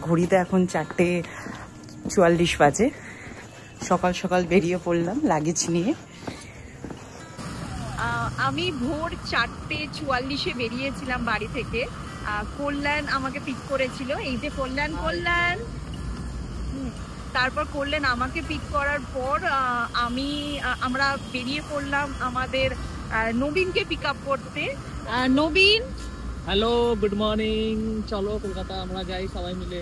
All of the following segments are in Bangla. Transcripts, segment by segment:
ঘড়িতে এখন 4:44 বাজে। সকাল সকাল বেরিয়ে পড়লাম লাগেজ নিয়ে। আমি ভোর 4:44-এ বেরিয়েছিলাম বাড়ি থেকে। কল্যাণ আমাকে পিক করেছিল, এই যে কল্যাণ। তারপর কল্যাণ আমাকে পিক করার পর আমরা বেরিয়ে পড়লাম আমাদের নবীনকে পিক আপ করতে। নবীন, হ্যালো, গুড মর্নিং। চলো কলকাতা আমরা যাই সবাই মিলে।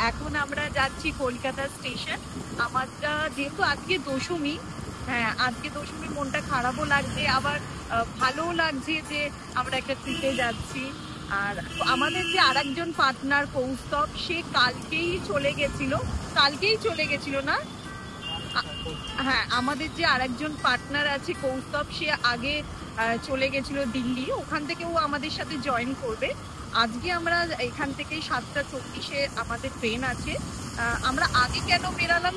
এখন আমরা যাচ্ছি কলকাতা স্টেশন। আমারটা যেহেতু আজকে দশমী, আজকে দশমী, মনটা খারাপও লাগছে আবার ভালোও লাগছে যে আমরা একটা ট্রিপে যাচ্ছি। আর আমাদের যে আরেকজন পার্টনার কৌস্তব, সে কালকেই চলে গেছিল না? হ্যাঁ, আমাদের যে আরেকজন পার্টনার আছে কৌস্তব, সে আগে চলে গেছিল দিল্লি, ওখান থেকে ও আমাদের সাথে জয়েন করবে। আজকে আমরা এখান থেকে 7:40-এ আমাদের ট্রেন আছে। আমরা আগে কেন বেরালাম,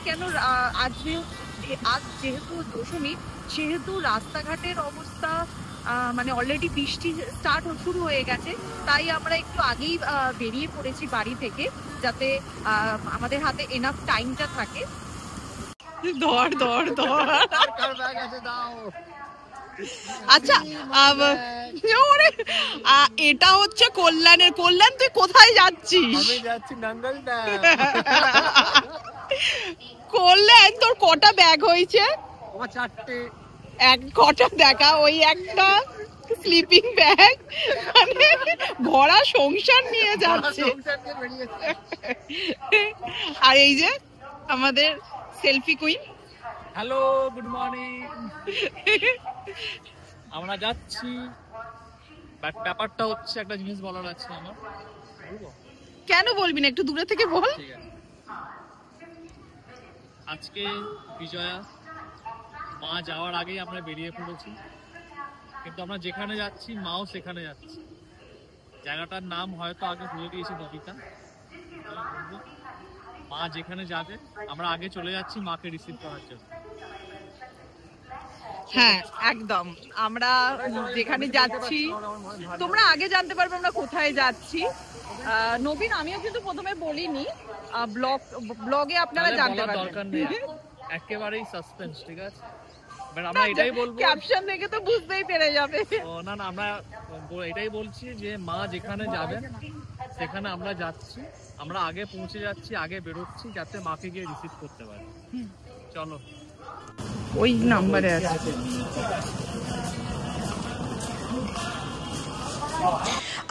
আজ যেহেতু দশমী, সেহেতু রাস্তাঘাটের অবস্থা মানে অলরেডি বৃষ্টি শুরু হয়ে গেছে, তাই আমরা একটু আগেই বেরিয়ে পড়েছি বাড়ি থেকে, যাতে আমাদের হাতে এনাফ টাইমটা থাকে। আচ্ছা, এটা হচ্ছে কল্যাণের। কল্যাণ, তুই কোথায় যাচ্ছিস? আমি যাচ্ছি নাঙ্গলদা। কল্যাণ, তোর কটা ব্যাগ হয়েছে? আমার 4টে। কটা দেখা, ওই একটা স্লিপিং ব্যাগ, মানে ভরা সংসার নিয়ে যাচ্ছে। আর এই যে আমাদের selfie queen. Hello, good morning. আমরা যাচ্ছি, বাট ব্যাপারটা হচ্ছে একটা জিনিস বলার আছে আমার। কেন বলবি না, একটু দূরে থেকে বল। ঠিক আছে। আজকে বিজয়া মা যাওয়ার আগেই আমরা বেরিয়ে পড়েছি, কিন্তু আমরা যেখানে যাচ্ছি মাও সেখানে যাচ্ছে। জায়গাটার নাম হয়তো আগে ভুলে গিয়েছি, নবিতা। মা যেখানে যাবে আমরা আগে চলে যাচ্ছি মাকে রিসিভ করার জন্য। হ্যাঁ, একদম। আমরা যেখানে যাচ্ছি তোমরা আগে জানতে পারবে আমরা কোথায় যাচ্ছি। নবীন, আমিও কিন্তু প্রথমে বলিনি, ব্লগে আপনারা জানতে পারবেন। দরকার নেই, একেবারেই সাসপেন্স, ঠিক আছে? বাট আমরা এটাই বলবো, ক্যাপশন দেখে তো বুঝতেই পেরে যাবে। না, আমরা এটাই বলছি যে মা যেখানে যাবেন সেখানে আমরা যাচ্ছি, আমরা আগে পৌঁছে যাচ্ছি, আগে বেরোচ্ছি, যাতে মাকে গিয়ে রিসিভ করতে পারি। চলো, ওই নাম্বারে আছে।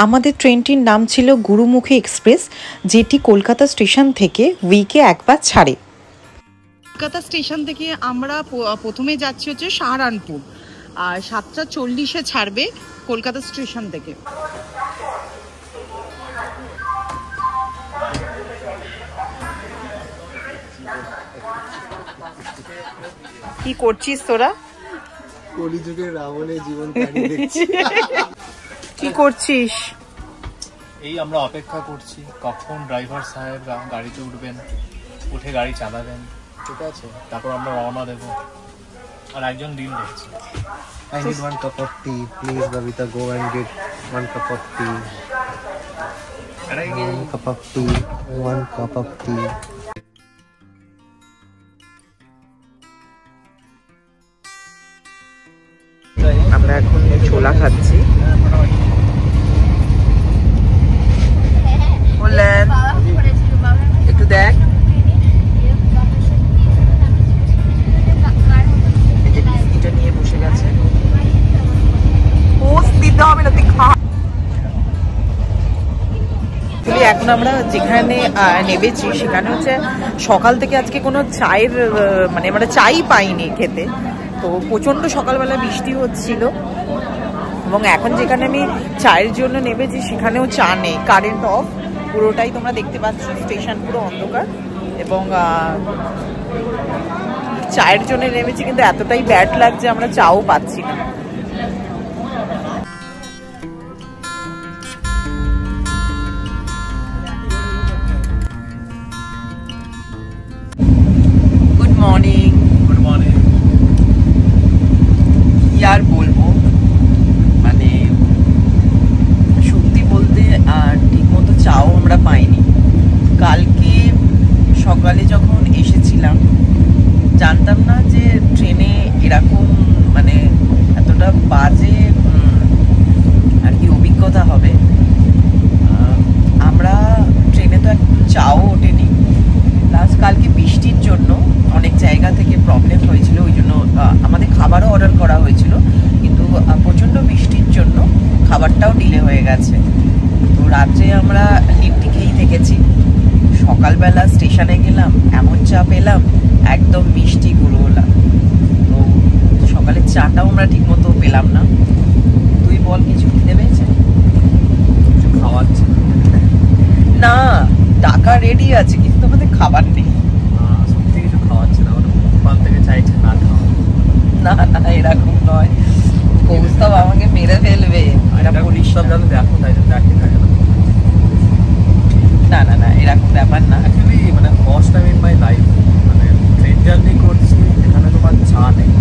আমাদের ট্রেনটির নাম ছিল গুরুমুখী এক্সপ্রেস, যেটি কলকাতা স্টেশন থেকে উইকে একবার ছাড়ে। কলকাতা স্টেশন থেকে আমরা প্রথমে যাচ্ছি হচ্ছে সাহারানপুর, আর 7:40-এ ছাড়বে কলকাতা স্টেশন থেকে। কি করছিস তোরা? কলিযুগের রাবণের জীবন কাহিনী দেখছি। কি করছিস? এই আমরা অপেক্ষা করছি কখন ড্রাইভার সাহেব গাড়িতে উঠবেন, উঠে গাড়ি চালাবেন, ঠিক আছে? তারপর আমরা রওনা দেবো। আর একজন ডিল দেখছি। I need 1 cup of tea. Please, Babita, go and get 1 cup of tea. 1 cup of tea. 1 cup of tea. আমরা এখন ছোলা খাচ্ছি। বললেন একটু দেখ, এটা নিয়ে বসে গেছে। পোস্ট দিতে হবে না, তুই খা। এখন আমরা যেখানে নেমেছি সেখানে হচ্ছে সকাল থেকে আজকে কোনো চায়ের মানে আমরা চাই পাইনি খেতে, তো প্রচণ্ড সকালবেলা বৃষ্টি হচ্ছিল। এবং এখন যেখানে আমি চায়ের জন্য নেমেছি সেখানেও চা নেই, কারেন্ট অফ, পুরোটাই তোমরা দেখতে পাচ্ছ, স্টেশন পুরো অন্ধকার। এবং চায়ের জন্য নেমেছি, কিন্তু এতটাই ব্যাড লাগছে আমরা চাও পাচ্ছি না। Good morning. Good morning. কি আর বলবো, মানে সত্যি বলতে ঠিক মতো চাও আমরা পাইনি। সকালে যখন এসেছিলাম জানতাম না যে ট্রেনে এরকম মানে এতটা বাজে আর কি অভিজ্ঞতা হবে। আমরা ট্রেনে তো একটু চাও ওঠেনি, প্লাস কালকে বৃষ্টির জন্য অনেক জায়গা থেকে প্রবলেম হয়েছিল, ওই জন্য আমাদের খাবারও অর্ডার করা হয়েছিল, কিন্তু প্রচণ্ড বৃষ্টির জন্য খাবারটাও ডিলে হয়ে গেছে। তো রাত্রে আমরা লিট্টি খেয়েই থেকেছি। সকালবেলা স্টেশনে গেলাম, এমন চা পেলাম একদম মিষ্টি গুঁড়োলা। তো সকালে চাটাও আমরা ঠিক মতো পেলাম না। তুই বল, কিছু খিদে পেয়েছে? কিছু খাওয়াচ্ছে না, টাকা রেডি আছে কিন্তু আমাদের খাবার নেই। সত্যি কিছু খাওয়াচ্ছে না, মানে মুখ থেকে চাইছে না খাওয়া। না না, এরকম নয়, কৌস্তব আমাকে মেরে ফেলবে। এটা বলিস সব জানো, দেখো তাই জন্য দেখি না। না না না, এরকম ব্যাপার না। অ্যাকচুয়ালি মানে first time in my life মানে ট্রেন জার্নি করছি, এখানে তোমার চা নেই।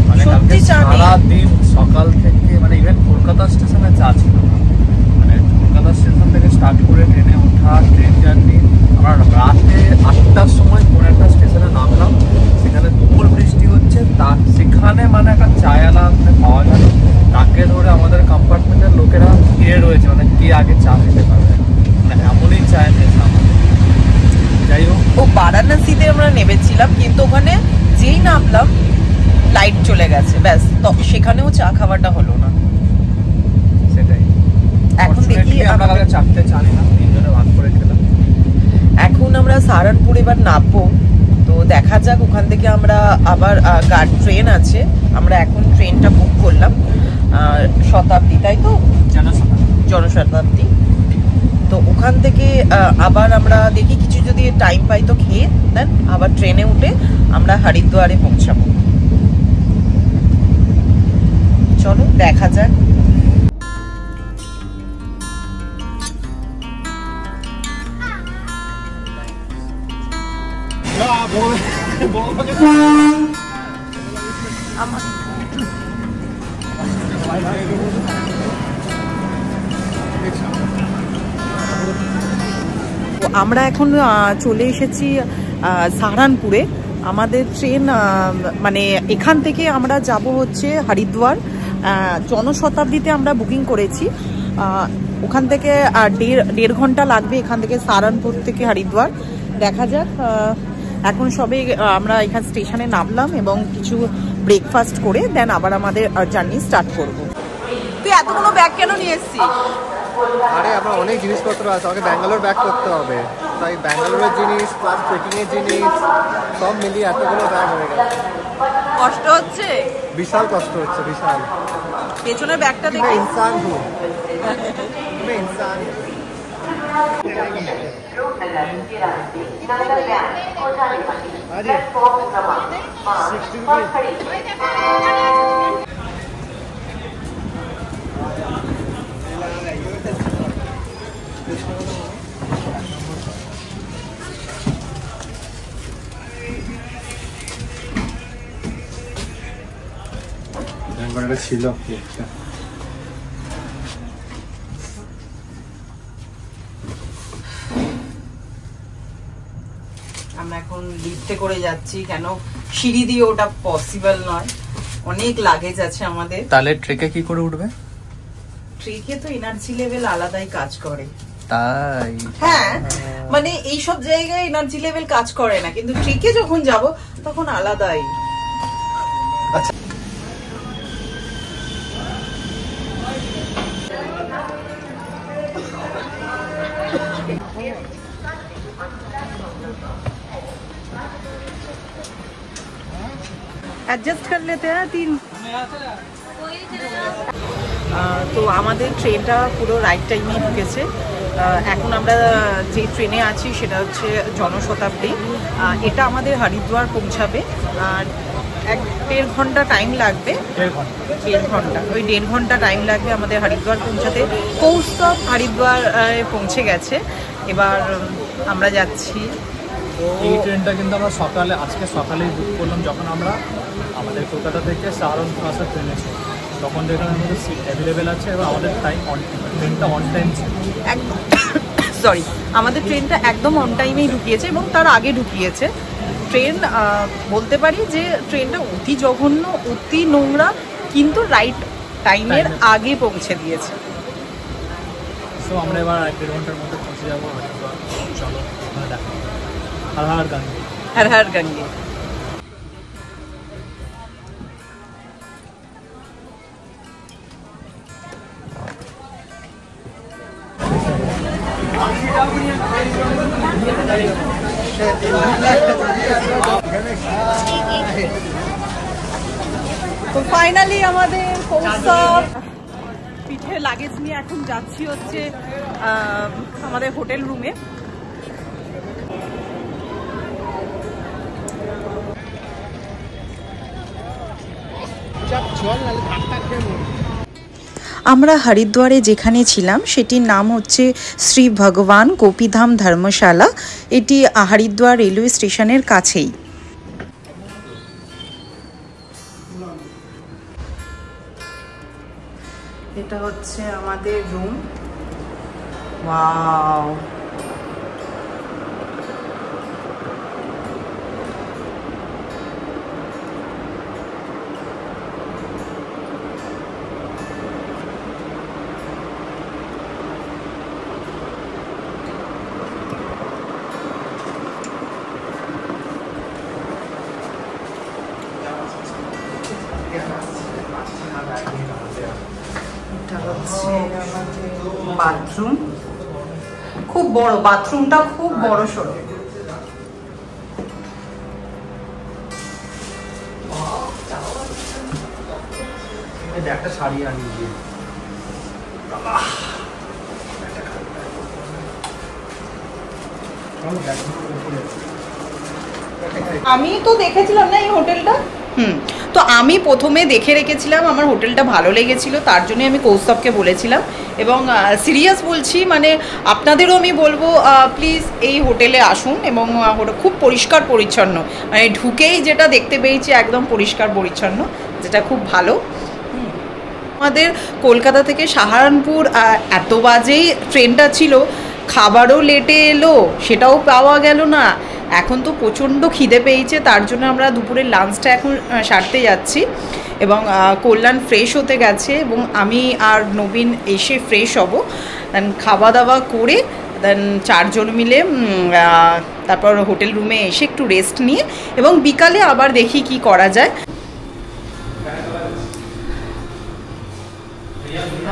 মানে কালকে সারাদিন সকাল থেকে মানে ইভেন কলকাতা স্টেশনে চা ছিল না। মানে কলকাতা স্টেশন থেকে স্টার্ট করে ট্রেনে ওঠা, ট্রেন জার্নি, আমরা রাতে 8টার সময় কোনো একটা স্টেশনে নামলাম, সেখানে তুমুল বৃষ্টি হচ্ছে, সেখানে মানে একটা চায়ালা পাওয়া গেল, তাকে ধরে আমাদের কম্পার্টমেন্টের লোকেরা ঘিরে রয়েছে, মানে কে আগে চা খেতে পারবে, মানে এমনই চায় নেশা আমাদের। যাই হোক, ও বারাণসীতে আমরা নেমেছিলাম, কিন্তু ওখানে যেই নামলাম লাইট চলে গেছে, ব্যাস। তো সেখানেও চা খাওয়াটা হলো না। সেটাই। এখন দেখি আমরা কালকে 4টে চা নিলাম, 3 জনে ভাগ করে খেলাম। এখন আমরা সাহারানপুর এবার নামবো, তো দেখা যাক। ওখান থেকে আমরা আবার ট্রেন আছে, আমরা এখন ট্রেনটা বুক করলাম শতাব্দী, তাই তো? জনশতাব্দী। তো ওখান থেকে আবার আমরা দেখি কিছু যদি টাইম পাই তো খেয়ে দেন আবার ট্রেনে উঠে আমরা হরিদ্বারে পৌঁছাবো। চলো দেখা যাক। আমরা এখন চলে এসেছি সাহারানপুরে। আমাদের ট্রেন মানে এখান থেকে আমরা যাব হচ্ছে হরিদ্বার। জনশতাব্দীতে আমরা বুকিং করেছি, ওখান থেকে 1.5 ঘন্টা লাগবে এখান থেকে, সাহারানপুর থেকে হরিদ্বার। দেখা যাক। এখন সবে আমরা এখান স্টেশনে নামলাম এবং কিছু ব্রেকফাস্ট করে দেন আবার আমাদের জার্নি স্টার্ট করব। তুই এতগুলো ব্যাগ কেন নিয়ে এসেছিস? আরে আমার অনেক জিনিসপত্র আছে, আমাকে ব্যাঙ্গালোর ব্যাক করতে হবে, তাই ব্যাঙ্গালোরের জিনিস প্লাস ট্রেকিংয়ের জিনিস সব মিলিয়ে এতগুলো ব্যাগ হয়ে গেছে। কষ্ট হচ্ছে? বিশাল কষ্ট হচ্ছে, বিশাল। পেছনের ব্যাগটা দেখে ইনসান হুম ইনসান। ছিল আমরা এখন লিফটে করে যাচ্ছি, কেন সিঁড়ি দিয়ে ওটা পসিবল নয়, অনেক লাগেজ আছে আমাদের। তাহলে ট্রেকে কি করে উঠবে? ট্রেকে তো এনার্জি লেভেল আলাদাই কাজ করে। তাই? হ্যাঁ, মানে এইসব জায়গায় এনার্জি লেভেল কাজ করে না, কিন্তু ট্রেকে যখন যাব তখন আলাদাই। एडजस्ट कर लेते हैं 3। তো আমাদের ট্রেনটা পুরো রাইট টাইমে ঢুকেছে। এখন আমরা যে ট্রেনে আছি সেটা হচ্ছে জনশতাব্দী। এটা আমাদের হরিদ্বার পৌঁছাবে, আর 1-1.5 ঘন্টা টাইম লাগবে। 1.5 ঘন্টা, ওই 1.5 ঘন্টা টাইম লাগবে আমাদের হরিদ্বার পৌঁছাতে। কৌস্তব হরিদ্বার পৌঁছে গেছে, এবার আমরা যাচ্ছি। এই ট্রেনটা কিন্তু আমরা আজকে সকালেই বুক করলাম, যখন আমরা আমাদের কলকাতা থেকে সাহারানপুর আসার ট্রেনে ছিল, তখন দেখলাম আমাদের সিট অ্যাভেলেবেল আছে এবং আমাদের টাইম ট্রেনটা অন টাইম ছিল। সরি, আমাদের ট্রেনটা একদম অন টাইমেই ঢুকিয়েছে এবং তার আগে ঢুকিয়েছে। ট্রেন বলতে পারি যে ট্রেনটা অতি জঘন্য, অতি নোংরা, কিন্তু রাইট টাইমের আগে পৌঁছে দিয়েছে। তো আমরা এবার 1-1.5 ঘন্টার মধ্যে পৌঁছে যাবো। চলো ওখানে দেখা হবে। হর হর গঙ্গে। হর হর গঙ্গে। তো ফাইনালি আমাদের কৌস্তব পিঠে লাগেজ নিয়ে এখন যাচ্ছি হচ্ছে আমাদের হোটেল রুমে। আমরা হরিদ্বারে যেখানে ছিলাম সেটির নাম হচ্ছে শ্রী ভগবান গোপীধাম ধর্মশালা। এটি হরিদ্বার রেলওয়ে স্টেশনের কাছেই। এটা হচ্ছে আমাদের রুম। ওয়াও, এটা হচ্ছে আমাদের বাথরুম। খুব বড় বাথরুমটা, খুব বড় সড়ো। একটা শাড়ি আনিয়ে আমি তো দেখেছিলাম না এই হোটেলটা। তো আমি প্রথমে দেখে রেখেছিলাম, আমার হোটেলটা ভালো লেগেছিল, তার জন্য আমি কৌস্তবকে বলেছিলাম। এবং সিরিয়াস বলছি, মানে আপনাদেরও আমি বলবো প্লিজ এই হোটেলে আসুন। এবং খুব পরিষ্কার পরিচ্ছন্ন, মানে ঢুকেই যেটা দেখতে পেয়েছি একদম পরিষ্কার পরিচ্ছন্ন, যেটা খুব ভালো। আমাদের কলকাতা থেকে সাহারানপুর এত বাজেই ট্রেনটা ছিল, খাবারও লেটে এলো, সেটাও পাওয়া গেল না। এখন তো প্রচণ্ড খিদে পেয়েছে, তার জন্য আমরা দুপুরের লাঞ্চটা এখন সারতে যাচ্ছি। এবং কল্যাণ ফ্রেশ হতে গেছে এবং আমি আর নবীন এসে ফ্রেশ হব। দেন খাওয়া দাওয়া করে দেন চারজন মিলে তারপর হোটেল রুমে এসে একটু রেস্ট নিয়ে এবং বিকালে আবার দেখি কি করা যায়।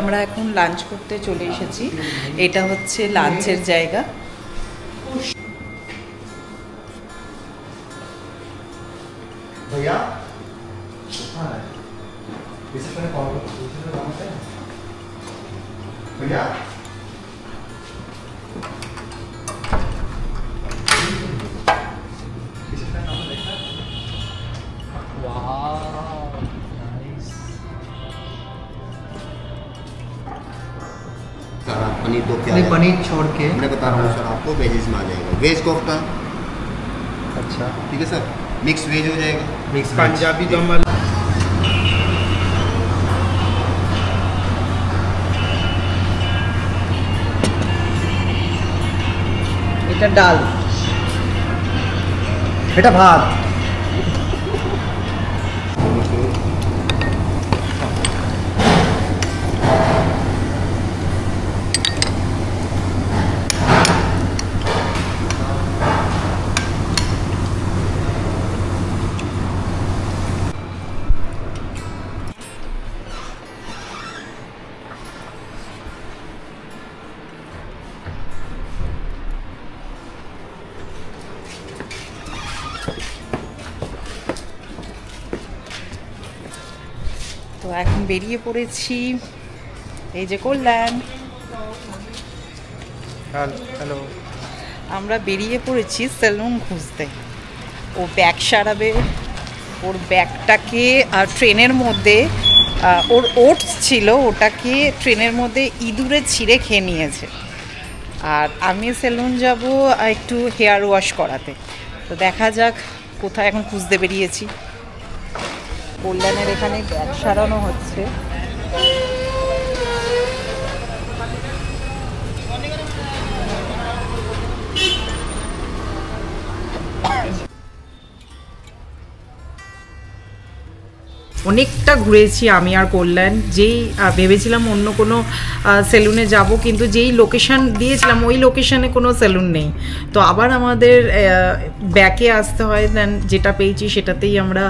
আমরা এখন লাঞ্চ করতে চলে এসেছি। এটা হচ্ছে লাঞ্চের জায়গা। भैया भैया पनीर तो क्या नहीं, पनीर छोड़ के मैं बता रहा हूँ सर आपको वेजेस में आ जाएगा। वेज कोफ्ता, अच्छा ठीक है सर, मिक्स वेज हो जाएगा। मिक्स पंजाबी दम वाला। এটা ডাল, এটা ভাত। তো এখন বেরিয়ে পড়েছি। এই যে কল্যাণ, হ্যালো, আমরা বেরিয়ে পড়েছি সেলুন খুঁজতে। ও ব্যাগ সারাবে, ওর ব্যাগটাকে ট্রেনের মধ্যে ওর ওটস ছিল, ওটাকে ট্রেনের মধ্যে ইঁদুরে ছিঁড়ে খেয়ে নিয়েছে। আর আমি সেলুন যাব একটু হেয়ার ওয়াশ করাতে। তো দেখা যাক কোথায় এখন খুঁজতে বেরিয়েছি। কল্যাণের এখানে ব্যাগ সারানো হচ্ছে। অনেকটা ঘুরেছি আমি আর কল্যাণ। যেই ভেবেছিলাম অন্য কোনো সেলুনে যাব, কিন্তু যেই লোকেশন দিয়েছিলাম ওই লোকেশনে কোনো সেলুন নেই। তো আবার আমাদের ব্যাকে আসতে হয়, দেন যেটা পেয়েছি সেটাতেই আমরা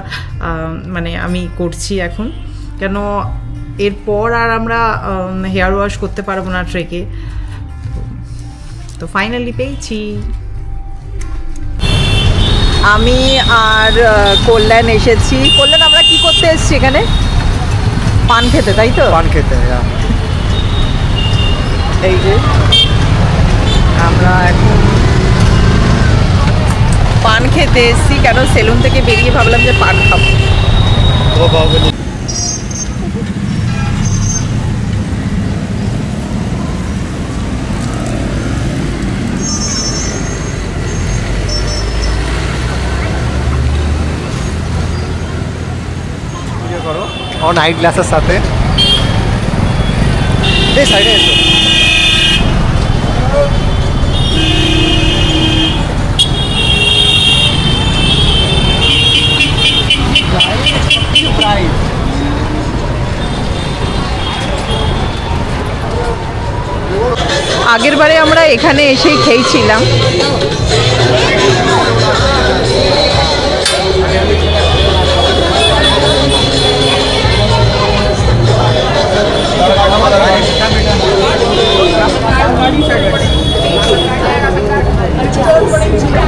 মানে আমি করছি এখন, কেন এরপর আর আমরা হেয়ার ওয়াশ করতে পারবো না ট্রেকে। তো ফাইনালি পেয়েছি। আমি আর কল্যাণ এসেছি। কল্যাণ, আমরা কি করতে এসেছি এখানে? পান খেতে, তাই তো? পান খেতে। এই যে আমরা এখন পান খেতে এসেছি, কেন সেলুন থেকে বেরিয়ে ভাবলাম যে পান খাবো। और नाइट ग्लासेस साथे এই সাইডে এসো। আগের বারে আমরা এখানে এসেই খেয়েছিলাম।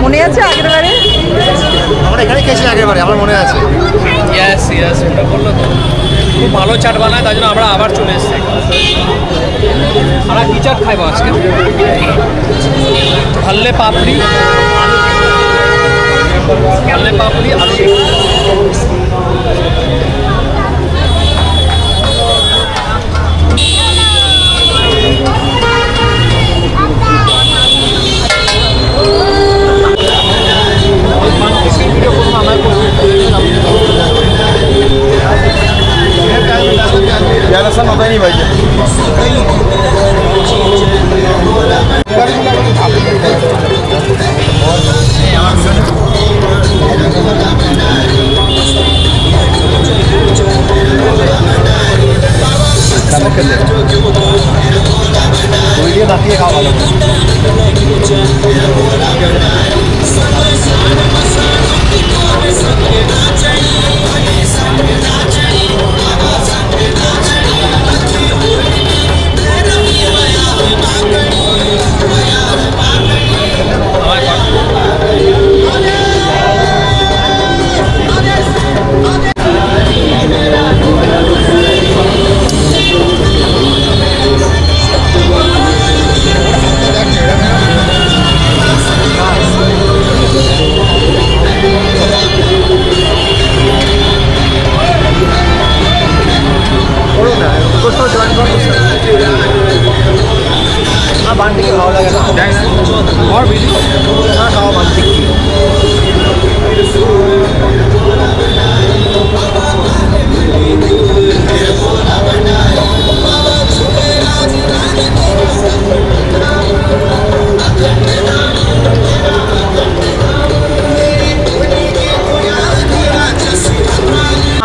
মনে আছে আগের বারে আমরা এখানে খেয়েছি আগের বারে, আমার মনে আছে। ইয়েস ইয়েস, ওটা বললো তো খুব ভালো চাট বানায়, তাই জন্য আমরা আবার চলে এসেছি। আমরা কি চাট খাইবো আজকে? হাল্লে পাপড়ি, হাল্লে পাপড়ি আলু। यार ऐसा होता ही नहीं भाई। बाकी खाओ वालों और वीडियो खाओ बांटी की।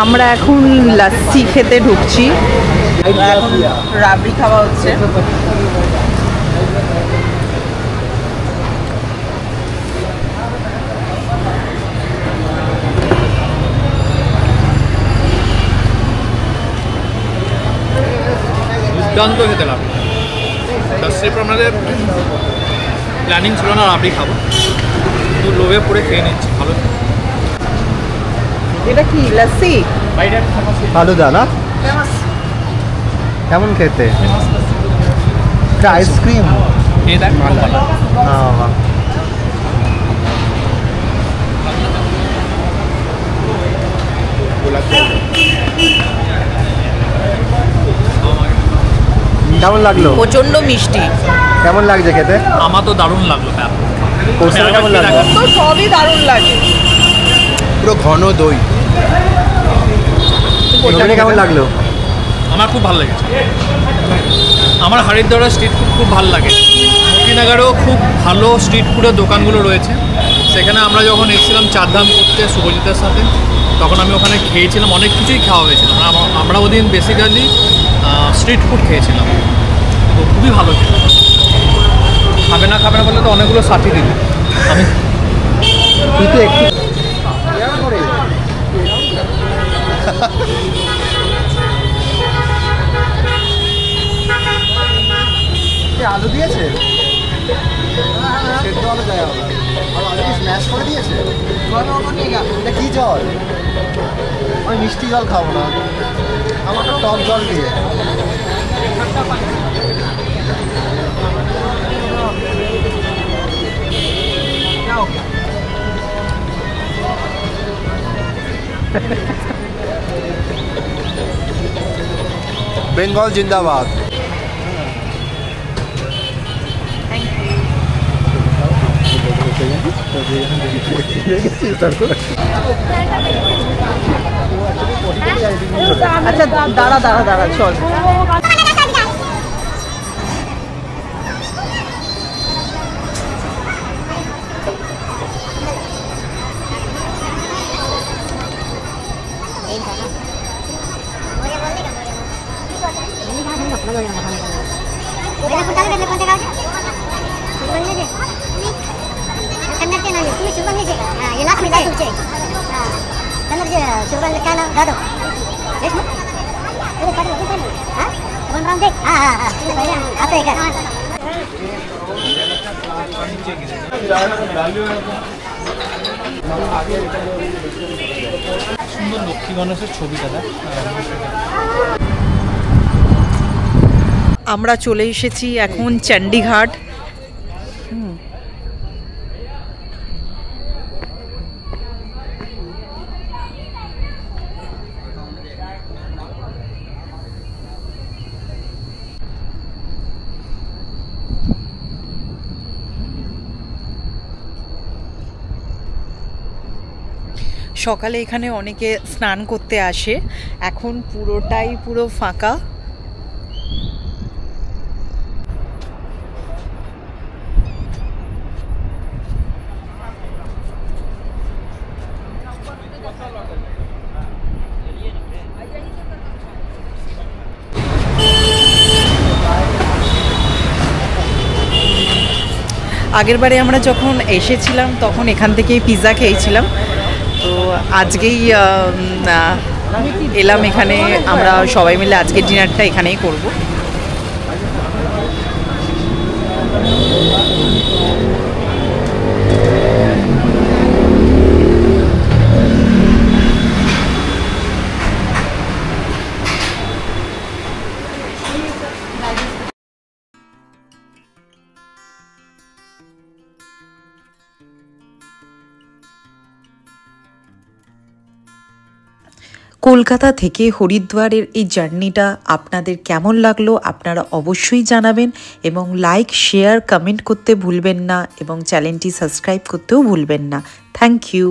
আমরা এখন লস্যি খেতে ঢুকছি। এখন রাবড়ি খাওয়া হচ্ছে। দুর্দান্ত খেতে লাগবে। লস্যির পর আমাদের প্ল্যানিং ছিল না রাবড়ি খাবো, তো লোভে পড়ে খেয়ে নিচ্ছি। ভালো। এটা কি লস্যি? ফালুদা না? কেমন খেতে? আইসক্রিম। এই দেখ ভালো। কেমন লাগলো? প্রচন্ড মিষ্টি। কেমন লাগছে খেতে? আমার তো দারুণ লাগলো। কেমন লাগলো? তো সবই দারুণ লাগে। পুরো ঘন দই। কেমন লাগলো? আমার খুব ভালো লেগেছে। আমার হরিদ্বারের স্ট্রিট ফুড খুব ভালো লাগে। মতিনগরেও খুব ভালো স্ট্রিট ফুডের দোকানগুলো রয়েছে। সেখানে আমরা যখন এসেছিলাম চারধাম করতে শুভজিতের সাথে, তখন আমি ওখানে খেয়েছিলাম, অনেক কিছুই খাওয়া হয়েছিল। আমরা ওদিন বেসিক্যালি স্ট্রিট ফুড খেয়েছিলাম, তো খুবই ভালো ছিল। খাবে না বলে তো অনেকগুলো সাথী দিল। আমি তুই তো একটু আলু দিয়েছে, সেদ্ধ আলু দেয় আমরা, আর আলু কি স্ম্যাশ করে দিয়েছে। এটা কি জল? আমি মিষ্টি জল খাবো না, আমার তো টক জল দিয়ে। বেঙ্গল জিন্দাবাদ। আচ্ছা দাঁড়া চল। সুন্দর লক্ষ্মী গণেশের ছবিটা দেখ। আমরা চলে এসেছি এখন চণ্ডীঘাট। সকালে এখানে অনেকে স্নান করতে আসে, এখন পুরোটাই ফাঁকা। আগের বারে আমরা যখন এসেছিলাম তখন এখান থেকেই পিৎজা খেয়েছিলাম, তো আজকেই এলাম এখানে। আমরা সবাই মিলে আজকের ডিনারটা এখানেই করব। কলকাতা থেকে হরিদ্বারের এই জার্নিটা আপনাদের কেমন লাগলো আপনারা অবশ্যই জানাবেন, এবং লাইক শেয়ার কমেন্ট করতে ভুলবেন না, এবং চ্যানেলটি সাবস্ক্রাইব করতেও ভুলবেন না। Thank you.